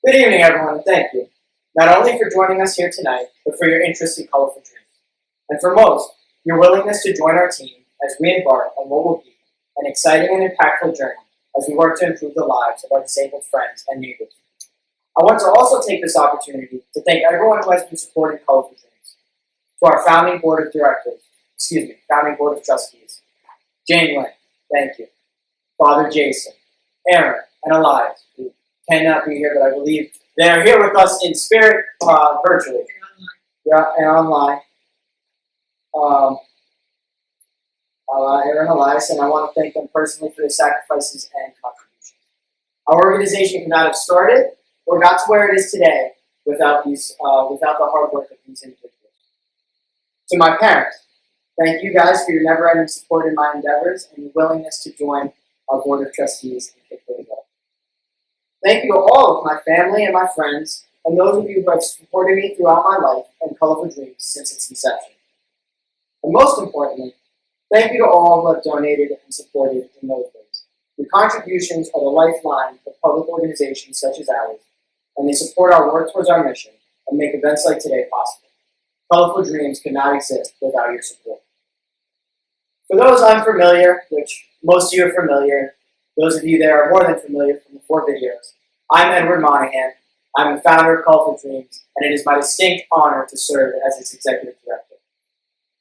Good evening, everyone, and thank you, not only for joining us here tonight, but for your interest in colorful dreams. And for most, your willingness to join our team as we embark on what will be an exciting and impactful journey as we work to improve the lives of our disabled friends and neighbors. I want to also take this opportunity to thank everyone who has been supporting Colorful Dreams. To our founding board of trustees, Jane Lynn, thank you. Father Jason, Aaron, and Elias, who cannot be here, but I believe they are here with us in spirit, virtually. Yeah, and online. Aaron and Elias, and I want to thank them personally for their sacrifices and contributions. Our organization could not have started or got to where it is today without the hard work of these individuals. To my parents, thank you guys for your never-ending support in my endeavors and your willingness to join our board of trustees and kick things up. Thank you to all of my family and my friends, and those of you who have supported me throughout my life and Colorful Dreams since its inception. And most importantly, thank you to all who have donated and supported in those ways. Your contributions are the lifeline of public organizations such as ours, and they support our work towards our mission and make events like today possible. Colorful Dreams could not exist without your support. For those unfamiliar, which most of you are familiar, those of you that are more than familiar from the 4 videos, I'm Eddie Monahan. I'm the founder of Colorful Dreams, and it is my distinct honor to serve as its executive director.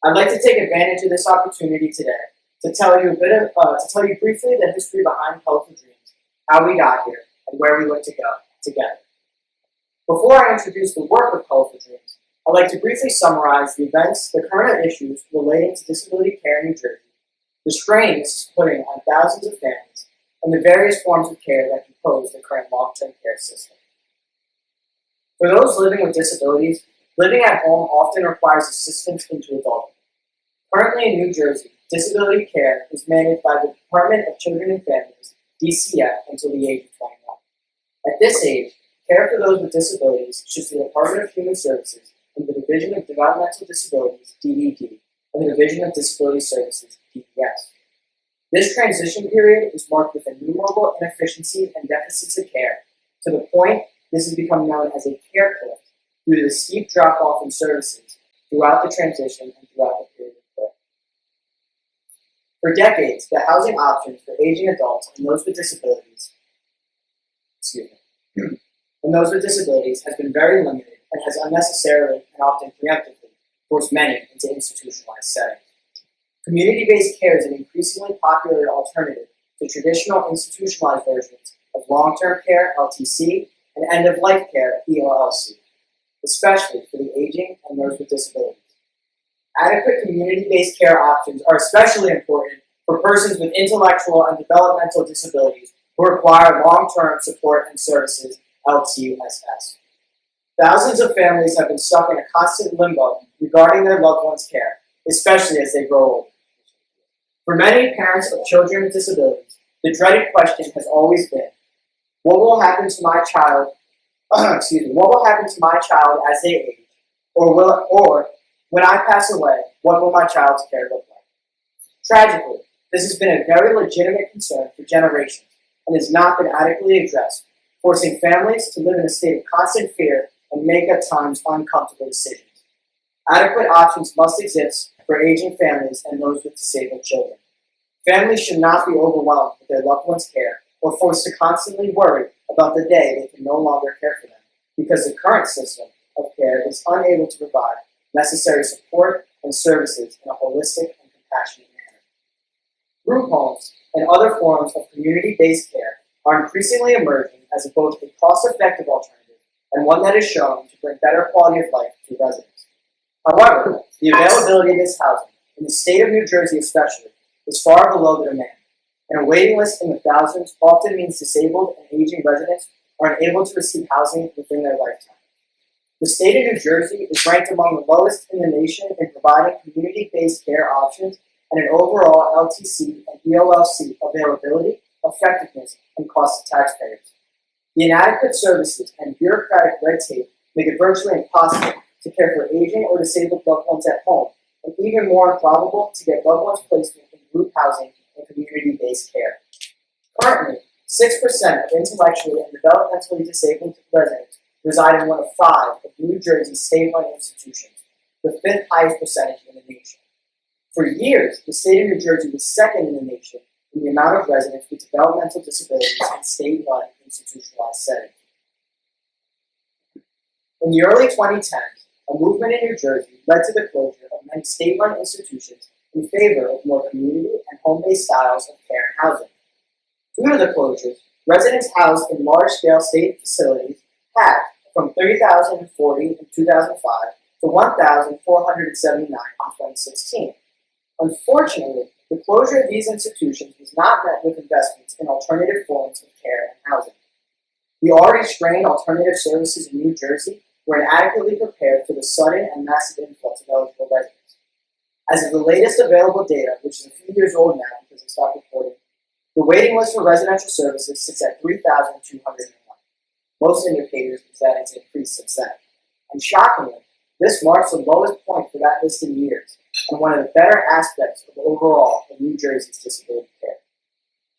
I'd like to take advantage of this opportunity today to tell you briefly the history behind Colorful Dreams, how we got here, and where we look to go together. Before I introduce the work of Colorful Dreams, I'd like to briefly summarize the events, the current issues relating to disability care in New Jersey, the strain this is putting on thousands of families, and the various forms of care that compose the current long-term care system. For those living with disabilities, living at home often requires assistance into adulthood. Currently in New Jersey, disability care is managed by the Department of Children and Families, DCF, until the age of 21. At this age, care for those with disabilities shifts to the Department of Human Services and the Division of Developmental Disabilities, DDD, and the Division of Disability Services, DDS. This transition period is marked with innumerable inefficiency and deficits of care, to the point this has become known as a care cliff due to the steep drop-off in services throughout the transition and throughout the period of care. For decades, the housing options for aging adults and those with disabilities, has been very limited and has unnecessarily and often preemptively forced many into institutionalized settings. Community-based care is an increasingly popular alternative to traditional institutionalized versions of long-term care, LTC, and end-of-life care, ELLC, especially for the aging and those with disabilities. Adequate community-based care options are especially important for persons with intellectual and developmental disabilities who require long-term support and services, LTSS. Thousands of families have been stuck in a constant limbo regarding their loved ones' care, especially as they grow older. For many parents of children with disabilities, the dreaded question has always been, what will happen to my child what will happen to my child as they age? Or when I pass away, what will my child's care look like? Tragically, this has been a very legitimate concern for generations and has not been adequately addressed, forcing families to live in a state of constant fear and make at times uncomfortable decisions. Adequate options must exist for aging families and those with disabled children. Families should not be overwhelmed with their loved ones' care or forced to constantly worry about the day they can no longer care for them because the current system of care is unable to provide necessary support and services in a holistic and compassionate manner. Group homes and other forms of community-based care are increasingly emerging as both a cost-effective alternative and one that is shown to bring better quality of life to residents. However, the availability of this housing, in the state of New Jersey especially, is far below the demand, and a waiting list in the thousands often means disabled and aging residents are unable to receive housing within their lifetime. The state of New Jersey is ranked among the lowest in the nation in providing community-based care options and an overall LTC and ELLC availability, effectiveness, and cost to taxpayers. The inadequate services and bureaucratic red tape make it virtually impossible to care for aging or disabled loved ones at home, and even more improbable to get loved ones placement in group housing and community-based care. Currently, 6% of intellectually and developmentally disabled residents reside in one of 5 of New Jersey's state-run institutions, the 5th highest percentage in the nation. For years, the state of New Jersey was second in the nation in the amount of residents with developmental disabilities in state-run institutionalized settings. In the early 2010s, a movement in New Jersey led to the closure of many state-run institutions in favor of more community and home-based styles of care and housing. Due to the closures, residents housed in large-scale state facilities had from 3,040 in 2005 to 1,479 in 2016. Unfortunately, the closure of these institutions was not met with investments in alternative forms of care and housing. The already strained alternative services in New Jersey were inadequately prepared for the sudden and massive influx of eligible residents. As of the latest available data, which is a few years old now because it stopped reporting, the waiting list for residential services sits at 3,201. Most indicators is that it's increased since then. And shockingly, this marks the lowest point for that list in years, and one of the better aspects of overall of New Jersey's disability care.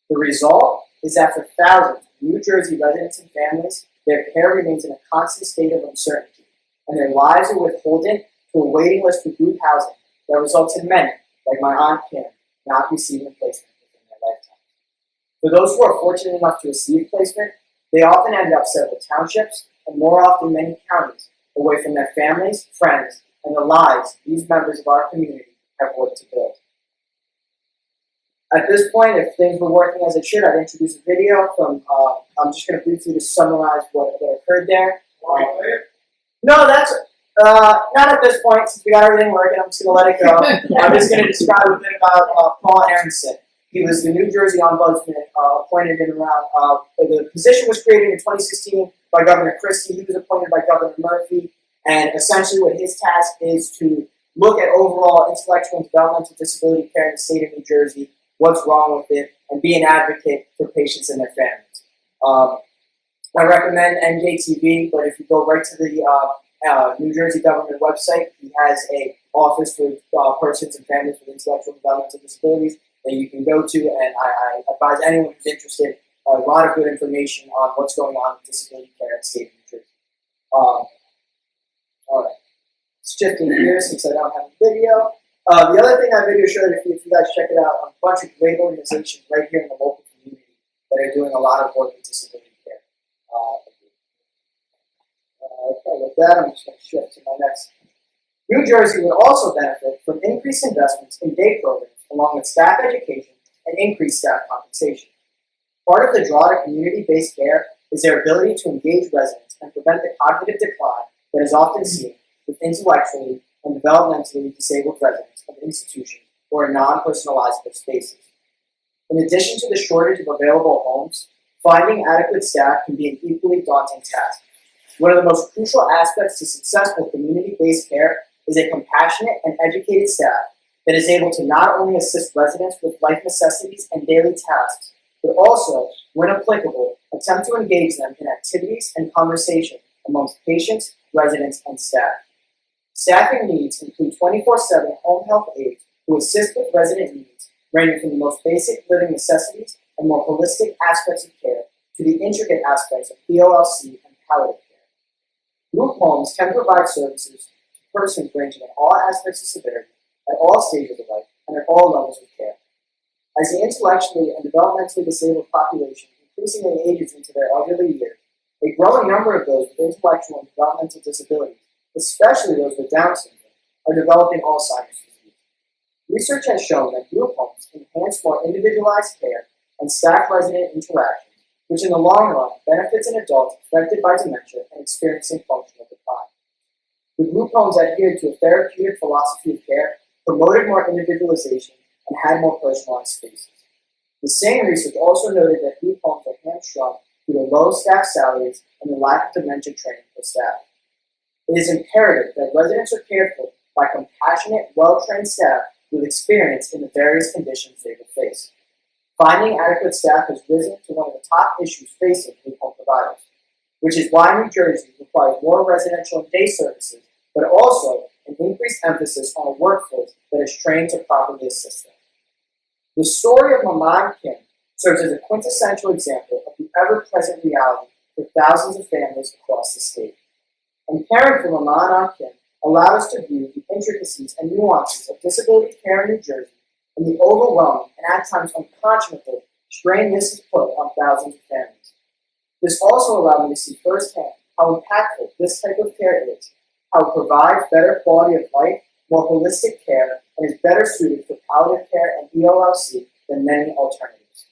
The result is that for thousands of New Jersey residents and families, their care remains in a constant state of uncertainty, and their lives are withholden to a waiting list for group housing that results in many, like my Aunt Kim, not receiving placement within their lifetime. For those who are fortunate enough to receive placement, they often end up several townships, and more often many counties, away from their families, friends, and the lives these members of our community have worked to build. At this point, if things were working as it should, I'd introduce a video from, I'm just going to briefly just summarize what occurred there. No, that's, not at this point, since we got everything working, I'm just going to let it go. I'm just going to describe a bit about Paul Aronson. He was the New Jersey Ombudsman appointed in around, the position was created in 2016 by Governor Christie. He was appointed by Governor Murphy, and essentially what his task is to look at overall intellectual and developmental disability care in the state of New Jersey, what's wrong with it, and be an advocate for patients and their families. I recommend NJTV, but if you go right to the New Jersey government website, he has a office for persons and families with intellectual and developmental disabilities that you can go to, and I advise anyone who's interested a lot of good information on what's going on with disability care in the state of New Jersey. All right, shifting gears since I don't have a video. The other thing that video showed, if you guys check it out, a bunch of great organizations right here in the local community that are doing a lot of work with disability care. Okay, with that, I'm just going to shift to my next. New Jersey would also benefit from increased investments in day programs, along with staff education and increased staff compensation. Part of the draw to community-based care is their ability to engage residents and prevent the cognitive decline that is often seen with intellectually and developmentally disabled residents of institutions or in non-personalizable spaces. In addition to the shortage of available homes, finding adequate staff can be an equally daunting task. One of the most crucial aspects to successful community-based care is a compassionate and educated staff that is able to not only assist residents with life necessities and daily tasks, but also, when applicable, attempt to engage them in activities and conversation amongst patients, residents, and staff. Staffing needs include 24/7 home health aides who assist with resident needs, ranging from the most basic living necessities and more holistic aspects of care to the intricate aspects of POLC and palliative care. Group homes can provide services to persons ranging in all aspects of severity, at all stages of life, and at all levels of care. As the intellectually and developmentally disabled population increasingly ages into their elderly years, a growing number of those with intellectual and developmental disabilities, especially those with Down syndrome, are developing Alzheimer's disease. Research has shown that group homes enhance more individualized care and staff-resident interactions, which in the long run benefits an adult affected by dementia and experiencing functional decline. The group homes adhered to a therapeutic philosophy of care, promoted more individualization, and had more personalized spaces. The same research also noted that group homes are hamstrung due to low staff salaries and the lack of dementia training for staff. It is imperative that residents are cared for by compassionate, well-trained staff with experience in the various conditions they will face. Finding adequate staff has risen to one of the top issues facing group home providers, which is why New Jersey requires more residential and day services, but also an increased emphasis on a workforce that is trained to properly assist them. The story of Mama and Kim serves as a quintessential example of the ever-present reality for thousands of families across the state. And caring for Mama and Aunt Kim allowed us to view the intricacies and nuances of disability care in New Jersey and the overwhelming and at times unconscionable strain this has put on thousands of families. This also allowed me to see firsthand how impactful this type of care is, how it provides better quality of life, more holistic care, and is better suited for palliative care and ELLC than many alternatives.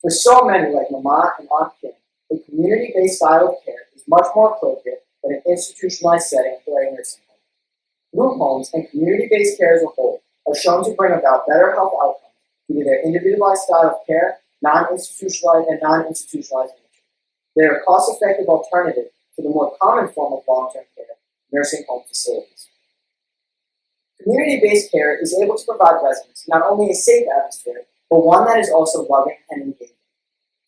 For so many like Mama and Aunt Kim, a community-based style of care is much more appropriate than an institutionalized setting or a nursing home. Group homes and community-based care as a whole are shown to bring about better health outcomes due to their individualized style of care, non-institutionalized nature. They are a cost-effective alternative to the more common form of long-term care, nursing home facilities. Community-based care is able to provide residents not only a safe atmosphere, but one that is also loving and engaging.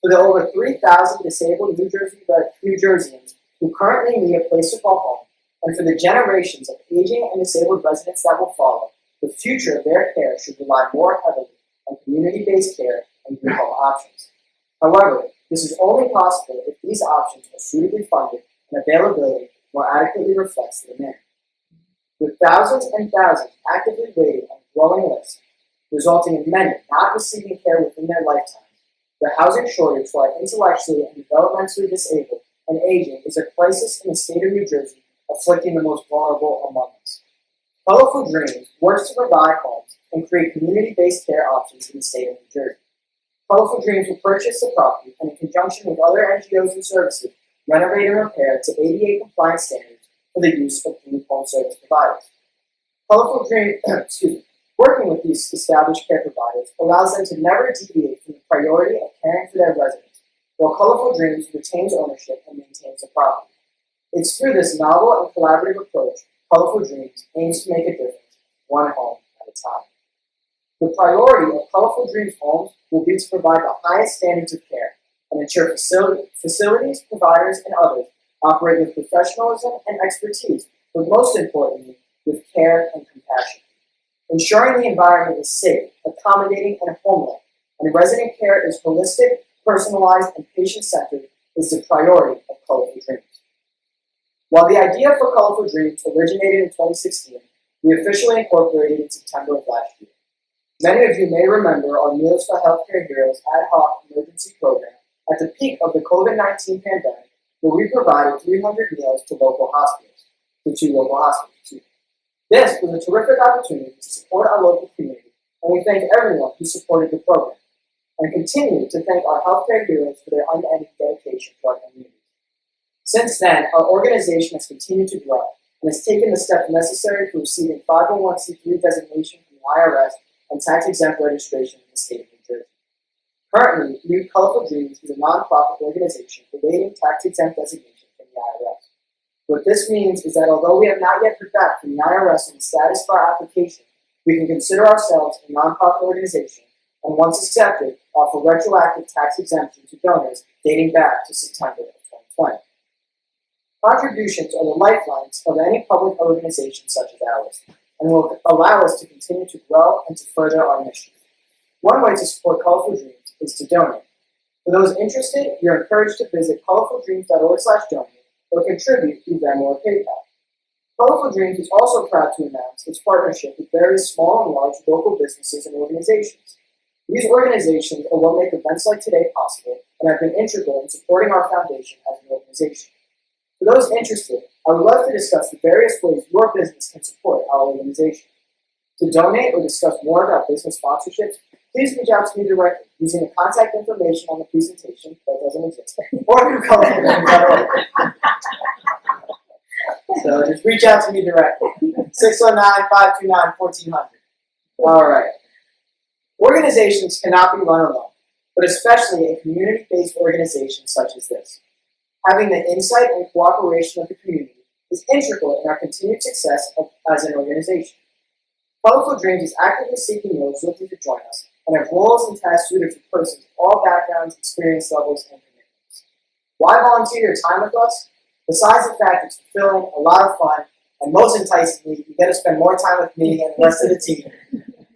For the over 3,000 disabled New Jerseyans who currently need a place to call home, and for the generations of aging and disabled residents that will follow, the future of their care should rely more heavily on community-based care and group home options. However, this is only possible if these options are suitably funded and availability more adequately reflects the demand. With thousands and thousands actively waiting on a growing list, resulting in many not receiving care within their lifetime, the housing shortage for our intellectually and developmentally disabled and aging is a crisis in the state of New Jersey, afflicting the most vulnerable among us. Colorful Dreams works to provide homes and create community-based care options in the state of New Jersey. Colorful Dreams will purchase the property and, in conjunction with other NGOs and services, renovate and repair to ADA compliance standards for the use of group home service providers. Colorful Dreams, working with these established care providers allows them to never deviate from the priority of caring for their residents, while Colorful Dreams retains ownership and maintains the property. It's through this novel and collaborative approach, Colorful Dreams aims to make a difference, one home at a time. The priority of Colorful Dreams homes will be to provide the highest standards of care and ensure facilities, providers, and others operate with professionalism and expertise, but most importantly, with care and compassion. Ensuring the environment is safe, accommodating, and homelike, and resident care is holistic, personalized, and patient-centered is the priority of Colorful Dreams. While the idea for Colorful Dreams originated in 2016, we officially incorporated in September of last year. Many of you may remember our Meals for Healthcare Heroes ad hoc emergency program at the peak of the COVID-19 pandemic, where we provided 300 meals to two local hospitals. This was a terrific opportunity to support our local community, and we thank everyone who supported the program, and continue to thank our healthcare heroes for their unending dedication to our community. Since then, our organization has continued to grow and has taken the steps necessary for receiving 501c3 designation from the IRS and tax-exempt registration in the state of New Jersey. Currently, New Colorful Dreams is a nonprofit organization awaiting tax-exempt designation from the IRS. What this means is that although we have not yet heard back from the IRS on the status of our application, we can consider ourselves a nonprofit organization and, once accepted, offer retroactive tax exemption to donors dating back to September of 2020. Contributions are the lifelines of any public organization such as ours, and will allow us to continue to grow and to further our mission. One way to support Colorful Dreams is to donate. For those interested, you're encouraged to visit colorfuldreams.org/donate or contribute through Venmo or PayPal. Colorful Dreams is also proud to announce its partnership with various small and large local businesses and organizations. These organizations are what make events like today possible and have been integral in supporting our foundation as an organization. For those interested, I would love to discuss the various ways your business can support our organization. To donate or discuss more about business sponsorships, please reach out to me directly using the contact information on the presentation that doesn't exist, or through colorfulDreams.org. So just reach out to me directly. 609-529-1400. All right. Organizations cannot be run alone, but especially a community-based organization such as this. Having the insight and cooperation of the community is integral in our continued success as an organization. Colorful Dreams is actively seeking those looking to join us and have roles and tasks suited for persons of all backgrounds, experience levels, and commitments. Why volunteer your time with us? Besides the fact it's fulfilling, a lot of fun, and most enticingly, you get to spend more time with me and the rest of the team.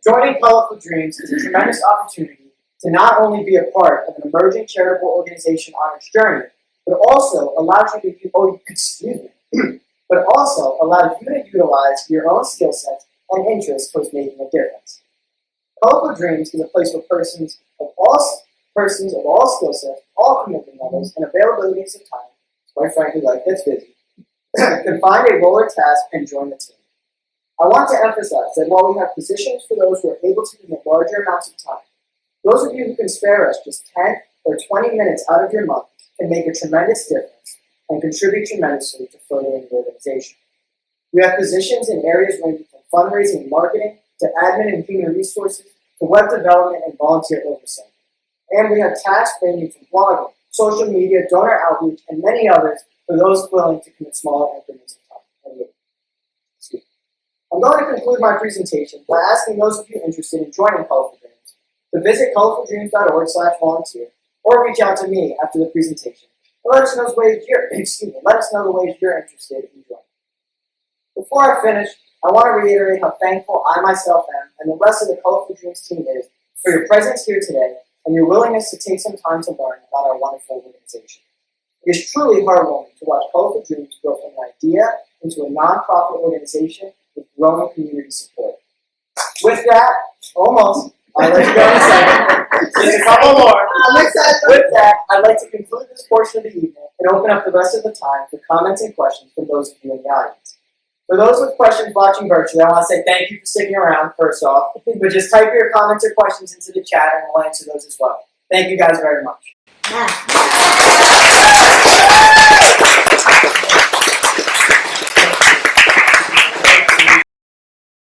Joining Colorful Dreams is a tremendous opportunity to not only be a part of an emerging charitable organization on its journey, but also allows you to utilize your own skill sets and interests towards making a difference. Colorful Dreams is a place where persons of all skill sets, all commitment levels, and availabilities of time, quite frankly, life gets busy, can find a role or task and join the team. I want to emphasize that while we have positions for those who are able to commit larger amounts of time, those of you who can spare us just 10 or 20 minutes out of your month can make a tremendous difference and contribute tremendously to furthering the organization. We have positions in areas ranging from fundraising and marketing to admin and human resources to web development and volunteer oversight. And we have tasks ranging from blogging, social media, donor outreach, and many others for those willing to commit smaller increments of time. I'm going to conclude my presentation by asking those of you interested in joining Colorful Dreams to visit colorfuldreams.org/volunteer or reach out to me after the presentation and let us know the ways you're interested in joining. Before I finish, I want to reiterate how thankful I myself am and the rest of the Colorful Dreams team is for your presence here today and your willingness to take some time to learn about our wonderful organization. It is truly heartwarming to watch Colorful Dreams grow from an idea into a nonprofit organization with growing community support. With that, almost, I'd like to go in a second. Just a couple more. I'm excited. With that, I'd like to conclude this portion of the evening and open up the rest of the time for comments and questions from those of you in the audience. For those with questions watching virtually, I want to say thank you for sticking around, first off. But just type your comments or questions into the chat and we'll answer those as well. Thank you guys very much.